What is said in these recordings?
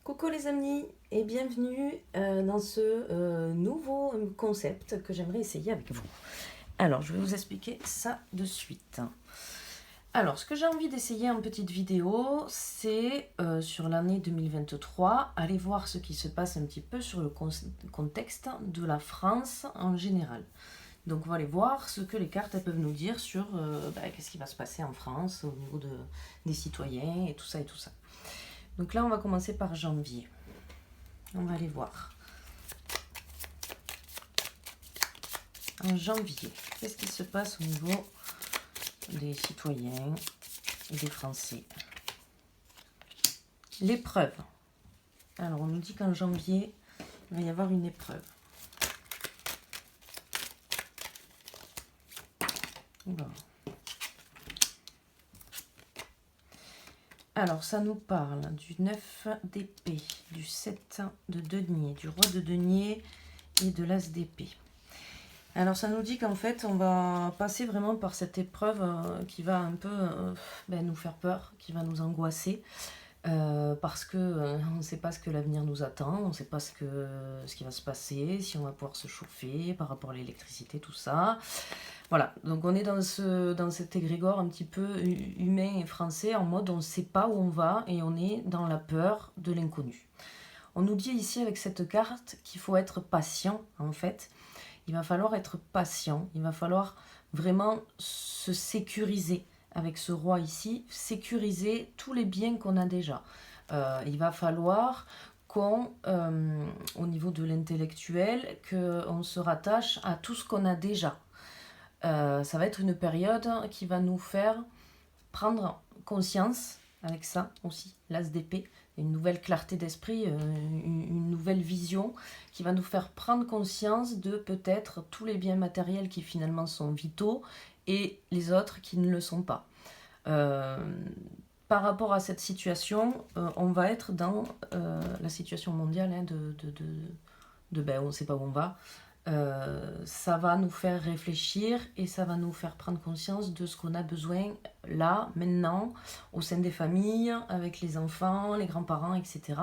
Coucou les amis et bienvenue dans ce nouveau concept que j'aimerais essayer avec vous. Alors, je vais vous expliquer ça de suite. Alors, ce que j'ai envie d'essayer en petite vidéo, c'est sur l'année 2023, aller voir ce qui se passe un petit peu sur le contexte de la France en général. Donc, on va aller voir ce que les cartes elles peuvent nous dire sur qu'est-ce qui va se passer en France au niveau des citoyens et tout ça et tout ça. Donc là, on va commencer par janvier. On va aller voir. En janvier, qu'est-ce qui se passe au niveau des citoyens et des Français? L'épreuve. Alors, on nous dit qu'en janvier, il va y avoir une épreuve. Bon. Alors, ça nous parle du 9 d'épée, du 7 de denier, du roi de denier et de l'as d'épée. Alors, ça nous dit qu'en fait, on va passer vraiment par cette épreuve qui va un peu nous faire peur, qui va nous angoisser, parce que on ne sait pas ce que l'avenir nous attend, on ne sait pas ce qui va se passer, si on va pouvoir se chauffer par rapport à l'électricité, tout ça. Voilà, donc on est dans cet égrégore un petit peu humain et français, en mode on ne sait pas où on va et on est dans la peur de l'inconnu. On nous dit ici avec cette carte qu'il faut être patient en fait. Il va falloir être patient, il va falloir vraiment se sécuriser avec ce roi ici, sécuriser tous les biens qu'on a déjà. Il va falloir qu'on, au niveau de l'intellectuel, qu'on se rattache à tout ce qu'on a déjà. Ça va être une période qui va nous faire prendre conscience, avec ça aussi, l'as d'épée, une nouvelle clarté d'esprit, une nouvelle vision qui va nous faire prendre conscience de peut-être tous les biens matériels qui finalement sont vitaux et les autres qui ne le sont pas. Par rapport à cette situation, on va être dans la situation mondiale on ne sait pas où on va. Ça va nous faire réfléchir et ça va nous faire prendre conscience de ce qu'on a besoin là, maintenant, au sein des familles, avec les enfants, les grands-parents, etc.,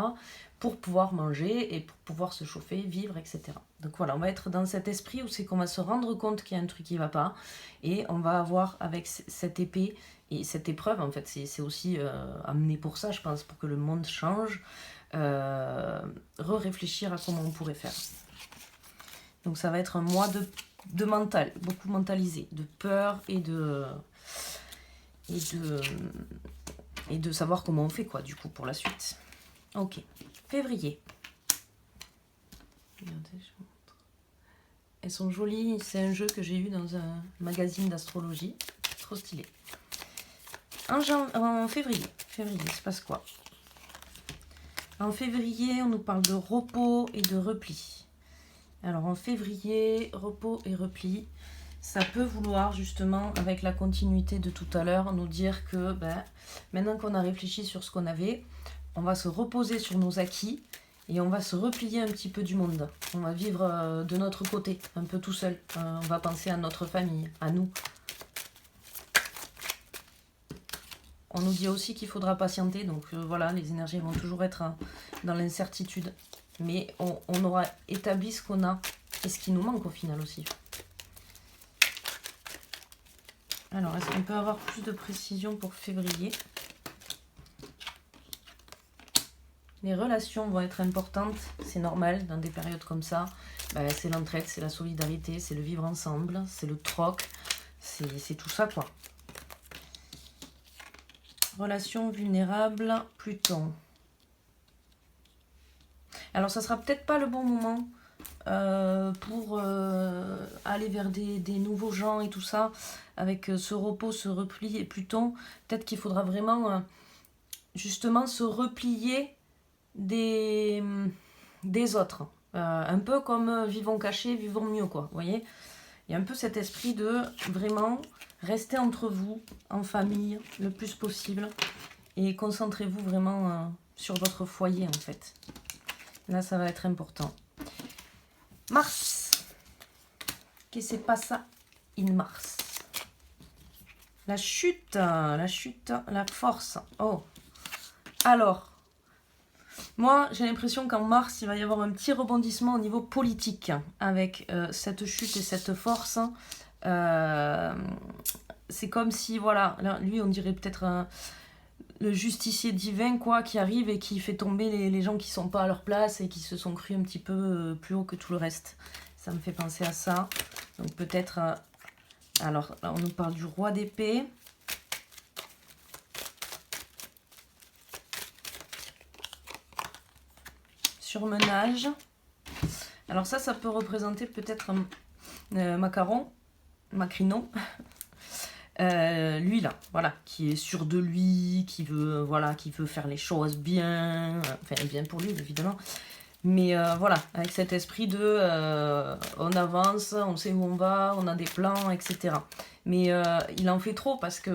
pour pouvoir manger et pour pouvoir se chauffer, vivre, etc. Donc voilà, on va être dans cet esprit où c'est qu'on va se rendre compte qu'il y a un truc qui ne va pas et on va avoir avec cette épée et cette épreuve, en fait, c'est aussi amené pour ça, je pense, pour que le monde change, réfléchir à comment on pourrait faire. Donc ça va être un mois de mental, beaucoup mentalisé, de peur et de savoir comment on fait quoi du coup pour la suite. Ok, février. Regardez, je vous montre. Elles sont jolies, c'est un jeu que j'ai eu dans un magazine d'astrologie, trop stylé. En février, il se passe quoi? En février, on nous parle de repos et de repli. Alors en février, repos et repli, ça peut vouloir justement, avec la continuité de tout à l'heure, nous dire que maintenant qu'on a réfléchi sur ce qu'on avait, on va se reposer sur nos acquis et on va se replier un petit peu du monde. On va vivre de notre côté, un peu tout seul. On va penser à notre famille, à nous. On nous dit aussi qu'il faudra patienter, donc voilà, les énergies vont toujours être dans l'incertitude. Mais on aura établi ce qu'on a et ce qui nous manque au final aussi. Alors, est-ce qu'on peut avoir plus de précision pour février? Les relations vont être importantes, c'est normal dans des périodes comme ça. C'est l'entraide, c'est la solidarité, c'est le vivre ensemble, c'est le troc, c'est tout ça quoi. Relations vulnérables, Pluton. Alors, ça sera peut-être pas le bon moment pour aller vers des nouveaux gens et tout ça, avec ce repos, ce repli et Pluton. Peut-être qu'il faudra vraiment justement se replier des autres. Un peu comme vivons cachés, vivons mieux, quoi. Vous voyez? Il y a un peu cet esprit de vraiment rester entre vous, en famille, le plus possible. Et concentrez-vous vraiment sur votre foyer, en fait. Là, ça va être important. Mars. Qu'est-ce qui se passe in Mars? La chute, la force. Oh. Alors, Moi, j'ai l'impression qu'en mars, il va y avoir un petit rebondissement au niveau politique, avec cette chute et cette force. C'est comme si, voilà, là, lui, on dirait peut-être le justicier divin, quoi, qui arrive et qui fait tomber les gens qui sont pas à leur place et qui se sont crus un petit peu plus haut que tout le reste. Ça me fait penser à ça. Donc peut-être... alors, là, on nous parle du roi d'épée. Surmenage. Alors ça peut représenter peut-être Macaron, Macrinon. Lui là, voilà, qui est sûr de lui, qui veut, voilà, qui veut faire les choses bien, enfin bien pour lui évidemment, mais voilà, avec cet esprit de on avance, on sait où on va, on a des plans, etc. Mais il en fait trop parce que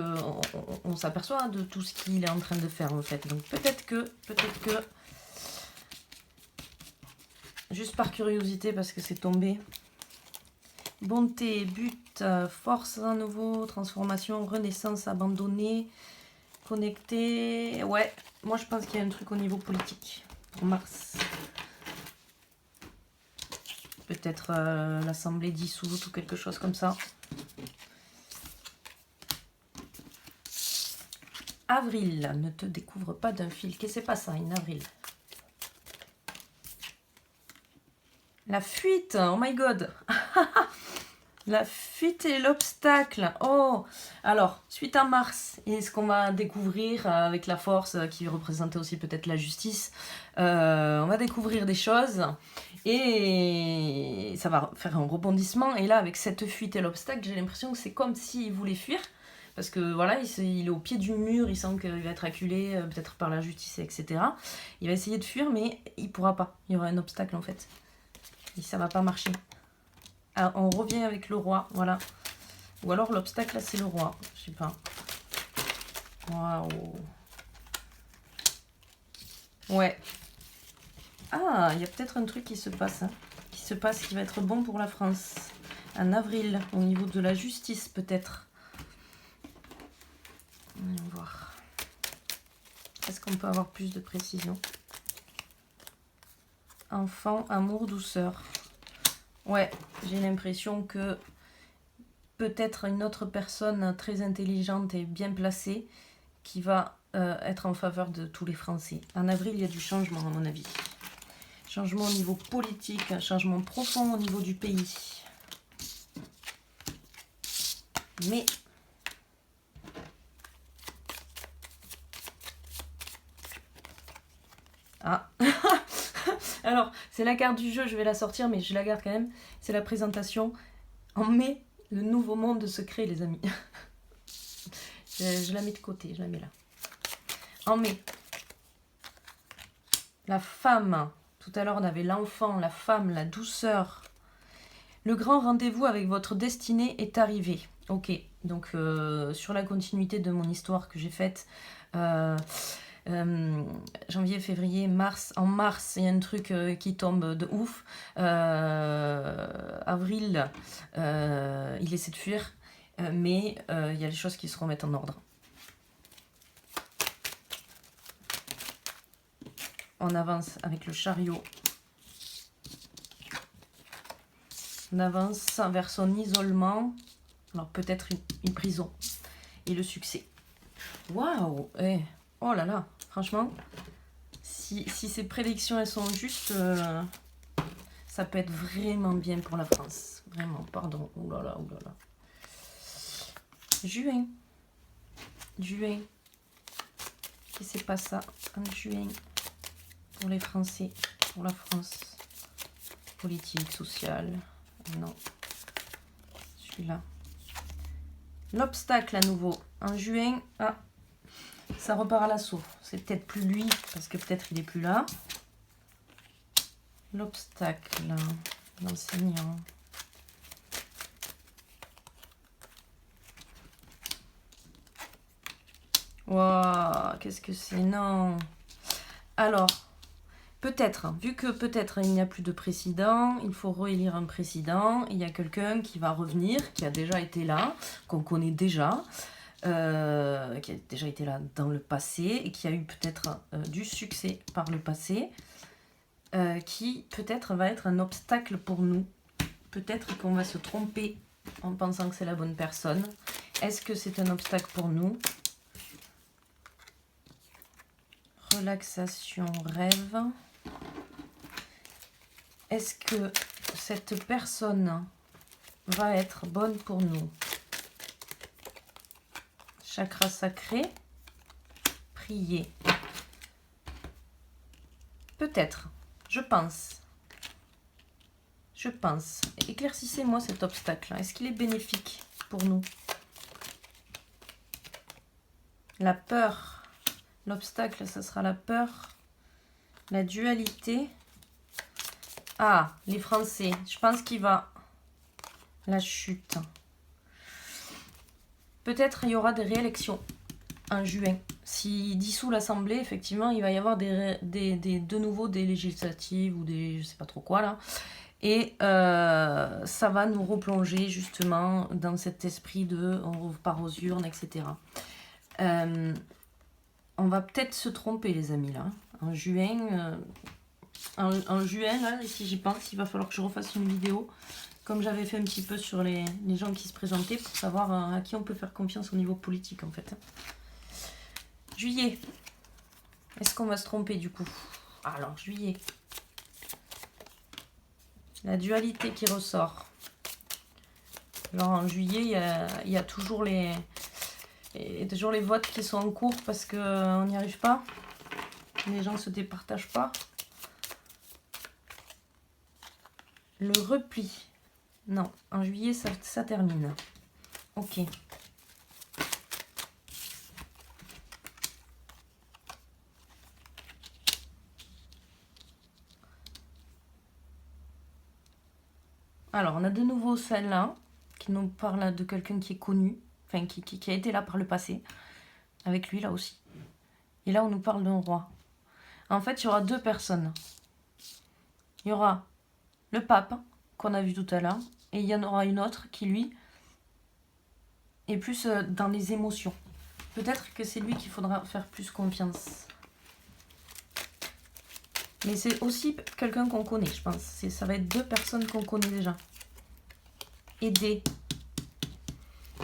on s'aperçoit de tout ce qu'il est en train de faire en fait. Donc peut-être que, juste par curiosité parce que c'est tombé. Bonté, but, force à nouveau, transformation, renaissance, abandonné, connecté. Ouais, moi je pense qu'il y a un truc au niveau politique pour Mars. Peut-être l'Assemblée dissoute ou quelque chose comme ça. Avril, ne te découvre pas d'un fil. Qu'est-ce que c'est pas ça, une avril? La fuite, oh my god. La fuite et l'obstacle. Oh, alors, suite à Mars, et ce qu'on va découvrir avec la force qui représentait aussi peut-être la justice, on va découvrir des choses et ça va faire un rebondissement. Et là, avec cette fuite et l'obstacle, j'ai l'impression que c'est comme s'il voulait fuir. Parce que voilà, il est au pied du mur, il sent qu'il va être acculé peut-être par la justice, etc. Il va essayer de fuir, mais il pourra pas. Il y aura un obstacle en fait. Et ça va pas marcher. Ah, on revient avec le roi, voilà. Ou alors l'obstacle, là, c'est le roi. Je sais pas. Waouh. Ouais. Ah, il y a peut-être un truc qui se passe. Hein, qui va être bon pour la France. En avril, au niveau de la justice, peut-être. On va voir. Est-ce qu'on peut avoir plus de précision? Enfant, amour, douceur. Ouais, j'ai l'impression que peut-être une autre personne très intelligente et bien placée qui va être en faveur de tous les Français. En avril, il y a du changement à mon avis. Changement au niveau politique, un changement profond au niveau du pays. Mais... ah. Alors, c'est la carte du jeu, je vais la sortir, mais je la garde quand même. C'est la présentation. En mai, le nouveau monde se crée, les amis. Je la mets de côté, je la mets là. En mai. La femme. Tout à l'heure, on avait l'enfant, la femme, la douceur. Le grand rendez-vous avec votre destinée est arrivé. Ok, donc sur la continuité de mon histoire que j'ai faite... janvier, février, mars. En mars, il y a un truc qui tombe de ouf. Avril, il essaie de fuir. Mais il y a les choses qui se remettent en ordre. On avance avec le chariot. On avance vers son isolement. Alors peut-être une prison. Et le succès. Waouh! Oh là là, franchement, si ces prédictions elles sont justes, ça peut être vraiment bien pour la France. Vraiment, pardon. Oh là là, oh là là. Juin. Juin. Et c'est pas ça. En juin. Pour les Français. Pour la France. Politique, sociale. Non. Celui-là. L'obstacle à nouveau. En juin. Ah. Ça repart à l'assaut. C'est peut-être plus lui, parce que peut-être il est plus là. L'obstacle, l'enseignant. Waouh, qu'est-ce que c'est? Non. Alors, peut-être, vu que peut-être il n'y a plus de président, il faut réélire un président. Il y a quelqu'un qui va revenir, qui a déjà été là, qu'on connaît déjà. qui a déjà été là dans le passé et qui a eu peut-être du succès par le passé, qui peut-être va être un obstacle pour nous. Peut-être qu'on va se tromper en pensant que c'est la bonne personne. Est-ce que c'est un obstacle pour nous? Relaxation, rêve. Est-ce que cette personne va être bonne pour nous? Chakra sacré. Prier. Peut-être. Je pense. Je pense. Éclaircissez-moi cet obstacle. Est-ce qu'il est bénéfique pour nous? La peur. L'obstacle, ça sera la peur. La dualité. Ah, les Français. Je pense qu'il va... La chute. Peut-être il y aura des réélections en juin. S'il dissout l'Assemblée, effectivement, il va y avoir de nouveau des législatives ou des... je sais pas trop quoi là. Et ça va nous replonger justement dans cet esprit de on repart aux urnes, etc. On va peut-être se tromper les amis là. En juin, là, si j'y pense, il va falloir que je refasse une vidéo. Comme j'avais fait un petit peu sur les gens qui se présentaient pour savoir à qui on peut faire confiance au niveau politique en fait. Juillet. Est-ce qu'on va se tromper du coup? Alors, juillet. La dualité qui ressort. Genre en juillet, il y a toujours les votes qui sont en cours parce qu'on n'y arrive pas. Les gens ne se départagent pas. Le repli. Non, en juillet, ça termine. Ok. Alors, on a de nouveau celle-là, qui nous parle de quelqu'un qui est connu, enfin, qui a été là par le passé, avec lui, là aussi. Et là, on nous parle d'un roi. En fait, il y aura deux personnes. Il y aura le pape, qu'on a vu tout à l'heure, et il y en aura une autre qui, lui, est plus dans les émotions. Peut-être que c'est lui qu'il faudra faire plus confiance. Mais c'est aussi quelqu'un qu'on connaît, je pense. Ça va être deux personnes qu'on connaît déjà. Aider.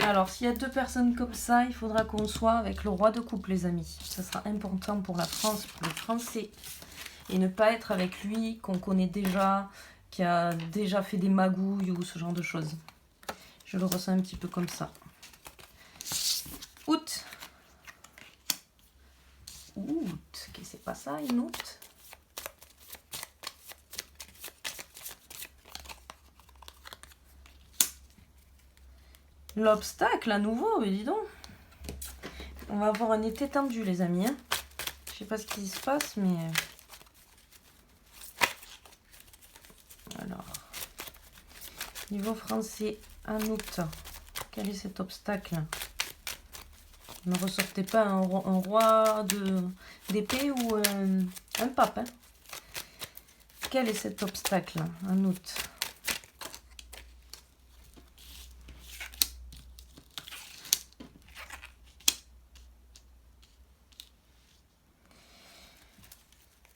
Alors, s'il y a deux personnes comme ça, il faudra qu'on soit avec le roi de coupe, les amis. Ça sera important pour la France, pour les Français. Et ne pas être avec lui, qu'on connaît déjà, qui a déjà fait des magouilles ou ce genre de choses. Je le ressens un petit peu comme ça. Août. Août. Qu'est-ce que c'est pas ça, une août? L'obstacle à nouveau, mais dis donc. On va avoir un été tendu, les amis. Hein. Je sais pas ce qui se passe, mais... Alors, niveau français, en août, quel est cet obstacle? Ne ressortez pas un roi d'épée ou un pape. Hein. Quel est cet obstacle en août?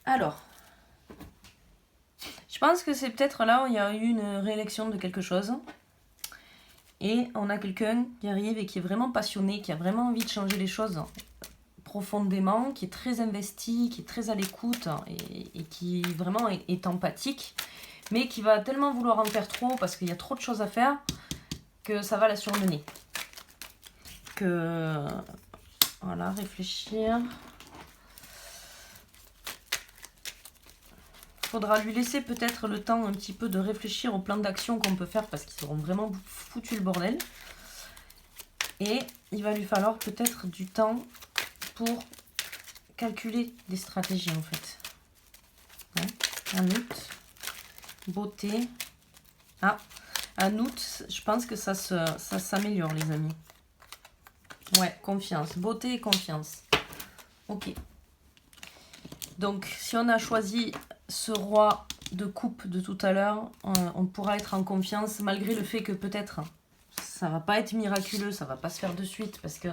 Alors, je pense que c'est peut-être là où il y a eu une réélection de quelque chose. Et on a quelqu'un qui arrive et qui est vraiment passionné, qui a vraiment envie de changer les choses profondément, qui est très investi, qui est très à l'écoute et qui vraiment est empathique, mais qui va tellement vouloir en faire trop parce qu'il y a trop de choses à faire que ça va la surmener. Que... Voilà, réfléchir... Faudra lui laisser peut-être le temps un petit peu de réfléchir au plan d'action qu'on peut faire parce qu'ils seront vraiment foutu le bordel. Et il va lui falloir peut-être du temps pour calculer des stratégies en fait. Ouais. En août, beauté. Ah, en août, je pense que ça s'améliore les amis. Ouais, confiance. Beauté et confiance. Ok. Donc, si on a choisi ce roi de coupe de tout à l'heure, on pourra être en confiance malgré le fait que peut-être Ça va pas être miraculeux, ça va pas se faire de suite parce que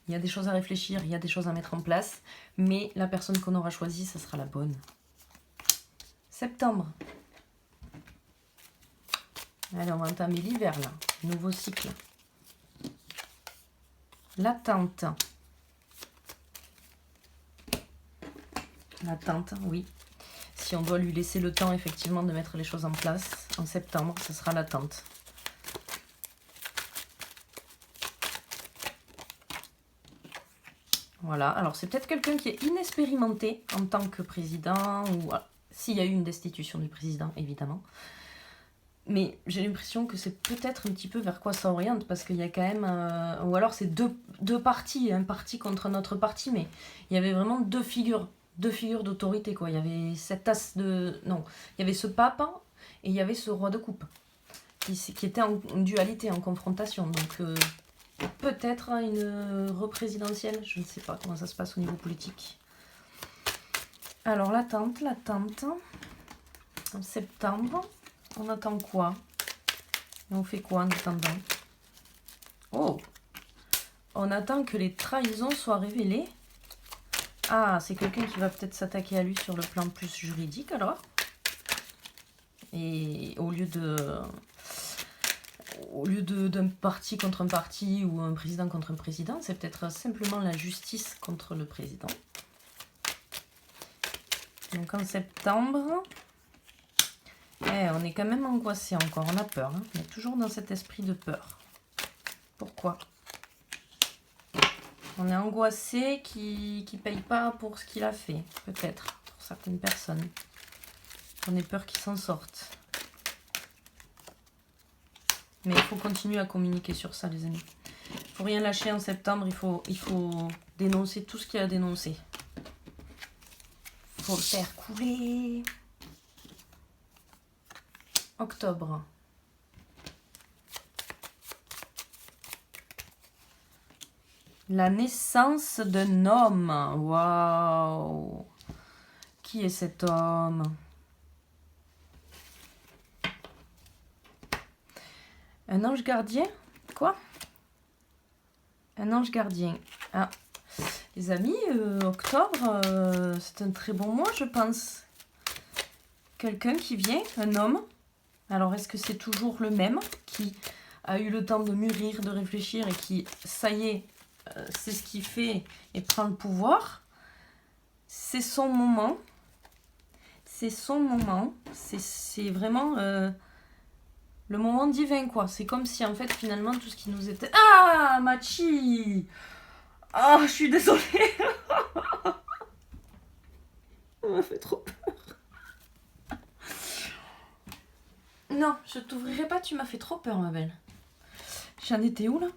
il y a des choses à réfléchir, il y a des choses à mettre en place. Mais la personne qu'on aura choisie, ça sera la bonne. Septembre. Allez, on va entamer l'hiver là. Nouveau cycle. L'attente. L'attente, oui. Si on doit lui laisser le temps effectivement de mettre les choses en place, en septembre, ce sera l'attente. Voilà, alors c'est peut-être quelqu'un qui est inexpérimenté en tant que président, ou s'il y a eu une destitution du président, évidemment. Mais j'ai l'impression que c'est peut-être un petit peu vers quoi ça oriente, parce qu'il y a quand même... ou alors c'est deux partis, un parti contre un autre parti, mais il y avait vraiment deux figures d'autorité, quoi. Il y avait cette tasse de... Non, il y avait ce pape et il y avait ce roi de coupe, qui était en dualité, en confrontation. Donc peut-être une représidentielle, je ne sais pas comment ça se passe au niveau politique. Alors l'attente, en septembre, on attend quoi? Et on fait quoi en attendant? Oh, on attend que les trahisons soient révélées. Ah, c'est quelqu'un qui va peut-être s'attaquer à lui sur le plan plus juridique alors. Et au lieu d'un parti contre un parti ou un président contre un président, c'est peut-être simplement la justice contre le président. Donc en septembre, on est quand même angoissé encore, on a peur. Hein. On est toujours dans cet esprit de peur. Pourquoi? On est angoissé qui ne paye pas pour ce qu'il a fait, peut-être, pour certaines personnes. On a peur qu'il s'en sorte. Mais il faut continuer à communiquer sur ça, les amis. Il ne faut rien lâcher en septembre, il faut dénoncer tout ce qu'il y a à dénoncer. Il faut le faire couler. Octobre. La naissance d'un homme. Waouh! Qui est cet homme? Un ange gardien? Quoi? Un ange gardien. Ah, les amis, octobre, c'est un très bon mois, je pense. Quelqu'un qui vient, un homme. Alors, est-ce que c'est toujours le même qui a eu le temps de mûrir, de réfléchir et qui, ça y est, c'est ce qu'il fait et prend le pouvoir? C'est son moment. C'est son moment. C'est vraiment... le moment divin, quoi. C'est comme si, en fait, finalement, tout ce qui nous était... Ah, Machi! Ah, je suis désolée. Ça m'a fait trop peur. Non, je t'ouvrirai pas, tu m'as fait trop peur, ma belle. J'en étais où, là?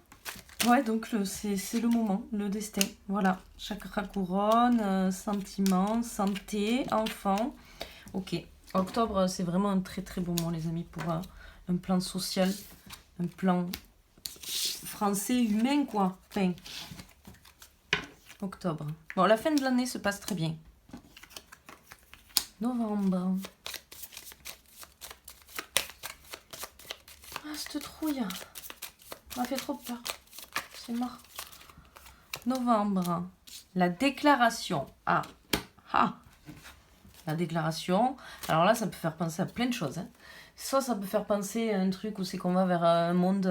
Ouais, donc c'est le moment, le destin. Voilà, chakra couronne, sentiment, santé, enfant. Ok, octobre, c'est vraiment un très très beau mois, les amis, pour... un plan social, un plan français, humain, quoi. Enfin, octobre. Bon, la fin de l'année se passe très bien. Novembre. Ah, cette trouille m'a fait trop peur. C'est mort. Novembre. La déclaration. Ah. La déclaration. Alors là, ça peut faire penser à plein de choses, hein. Soit ça peut faire penser à un truc où c'est qu'on va vers un monde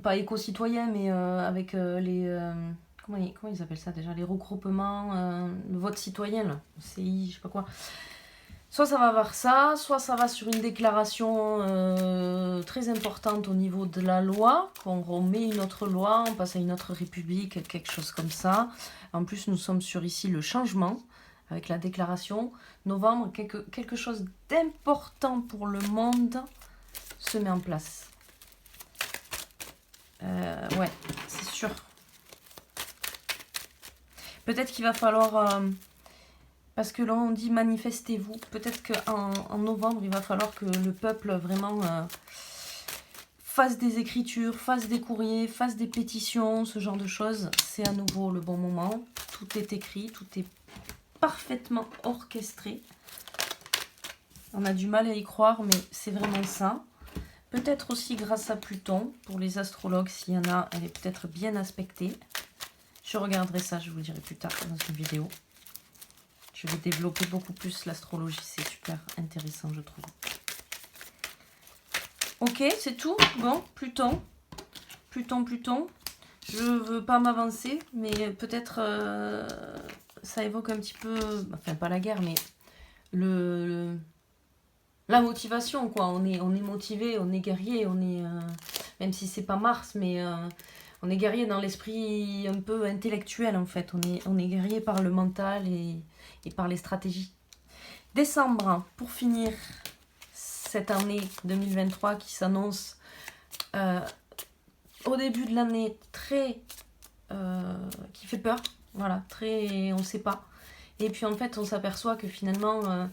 pas éco-citoyen, mais avec les... comment ils appellent ça déjà? Les regroupements, le vote citoyen, là, CI, je sais pas quoi. Soit ça va vers ça, soit ça va sur une déclaration très importante au niveau de la loi, qu'on remet une autre loi, on passe à une autre république, quelque chose comme ça. En plus, nous sommes sur ici le changement. Avec la déclaration, novembre, quelque chose d'important pour le monde se met en place. Ouais, c'est sûr. Peut-être qu'il va falloir... parce que là, on dit manifestez-vous. Peut-être qu'en novembre, il va falloir que le peuple vraiment fasse des écritures, fasse des courriers, fasse des pétitions, ce genre de choses. C'est à nouveau le bon moment. Tout est écrit, tout est parfaitement orchestré. On a du mal à y croire, mais c'est vraiment ça. peut-être aussi grâce à Pluton, pour les astrologues, s'il y en a, elle est peut-être bien aspectée. Je regarderai ça, je vous le dirai plus tard dans une vidéo. Je vais développer beaucoup plus l'astrologie, c'est super intéressant, je trouve. Ok, c'est tout. Bon, Pluton. Pluton. Je veux pas m'avancer, mais peut-être ça évoque un petit peu, enfin pas la guerre, mais la motivation, quoi. On est motivé, on est guerrier, on est, même si c'est pas Mars, mais on est guerrier dans l'esprit un peu intellectuel, en fait. On est guerrier par le mental et par les stratégies. Décembre, pour finir cette année 2023 qui s'annonce au début de l'année très... qui fait peur, voilà, très... on sait pas. Et puis en fait, on s'aperçoit que finalement...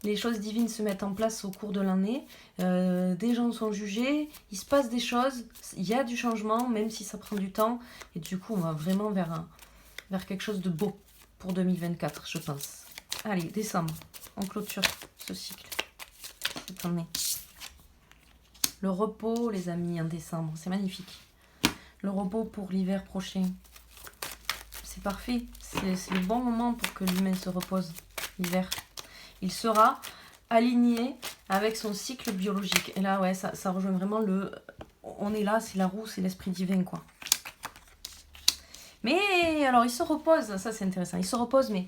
les choses divines se mettent en place au cours de l'année. Des gens sont jugés, il se passe des choses, il y a du changement, même si ça prend du temps. Et du coup, on va vraiment vers quelque chose de beau pour 2024, je pense. Allez, décembre, on clôture ce cycle cette année. Le repos, les amis, en décembre, c'est magnifique. Le repos pour l'hiver prochain. C'est parfait, c'est le bon moment pour que l'humain se repose, l'hiver. Il sera aligné avec son cycle biologique. Et là, ouais, ça rejoint vraiment le... On est là, c'est la roue, c'est l'esprit divin, quoi. Mais, alors, il se repose, ça c'est intéressant, il se repose, mais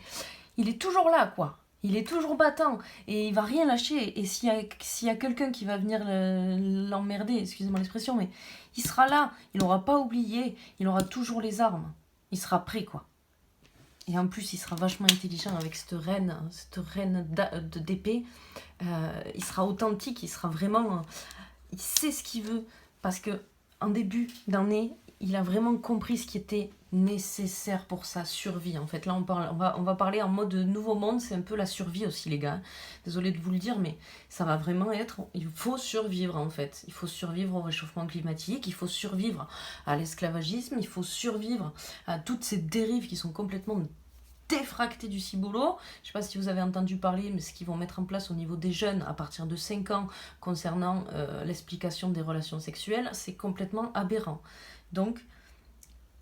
il est toujours là, quoi. Il est toujours battant, et il va rien lâcher. Et s'il y a quelqu'un qui va venir l'emmerder, excusez-moi l'expression, mais il sera là, il n'aura pas oublié, il aura toujours les armes. Il sera prêt, quoi. Et en plus, il sera vachement intelligent avec cette reine d'épée. Il sera authentique, il sera vraiment... il sait ce qu'il veut. Parce que en début d'année, il a vraiment compris ce qui était nécessaire pour sa survie. En fait, là, on va parler en mode nouveau monde. C'est un peu la survie aussi, les gars. Désolée de vous le dire, mais ça va vraiment être... Il faut survivre, en fait. Il faut survivre au réchauffement climatique. Il faut survivre à l'esclavagisme. Il faut survivre à toutes ces dérives qui sont complètement défractées du ciboulot. Je ne sais pas si vous avez entendu parler, mais ce qu'ils vont mettre en place au niveau des jeunes à partir de 5 ans concernant l'explication des relations sexuelles, c'est complètement aberrant. Donc,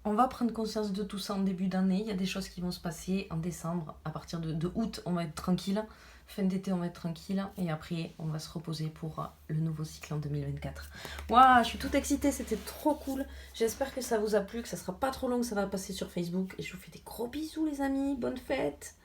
on va prendre conscience de tout ça en début d'année. Il y a des choses qui vont se passer en décembre. À partir de août, on va être tranquille. Fin d'été, on va être tranquille. Et après, on va se reposer pour le nouveau cycle en 2024. Waouh, je suis toute excitée. C'était trop cool. J'espère que ça vous a plu, que ça sera pas trop long, que ça va passer sur Facebook. Et je vous fais des gros bisous, les amis. Bonne fête!